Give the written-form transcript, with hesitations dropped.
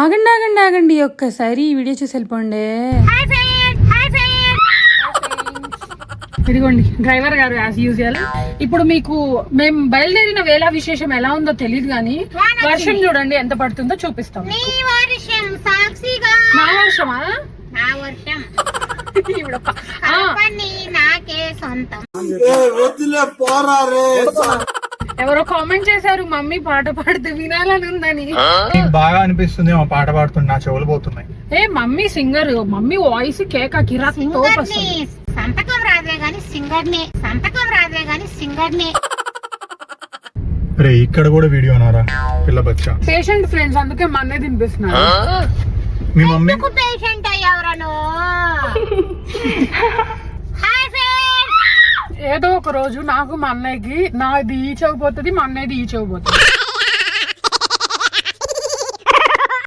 ఆగండి ఆగండి ఆగండి, ఒక్కసారి ఈ వీడియో చూసి వెళ్ళిపోండి. ఇదిగోండి డ్రైవర్ గారు యాజ్ యూజువల్. ఇప్పుడు మీకు మేము బయలుదేరిన వేళ విశేషం ఎలా ఉందో తెలియదు కానీ వర్షం చూడండి ఎంత పడుతుందో చూపిస్తాం. నా వర్షమా? ఎవరో కామెంట్ చేశారు మమ్మీ పాట పాడితే వినాలని ఉందని. బాగా అనిపిస్తుంది మా పాట పాడుతుంది, నా చెవులు పోతున్నాయి. ఏ మమ్మీ సింగర్, మమ్మీ వాయిస్ కేక కిరాక్ సంతకం రాదే గాని సింగర్నే. రే ఇక్కడ కూడా వీడియో నారా పిల్ల బచ్చా. పేషెంట్ ఫ్రెండ్స్, అందుకే మన్నే తినిపిస్తున్నారు. మీ మమ్మీ పేషెంట్ అయ్యావరాను. ఏదో ఒక రోజు నాకు మా అన్నయ్యకి నాది ఈ చెవు పోతుంది, మా అన్నయ్యది ఈ చెవు పోతుంది.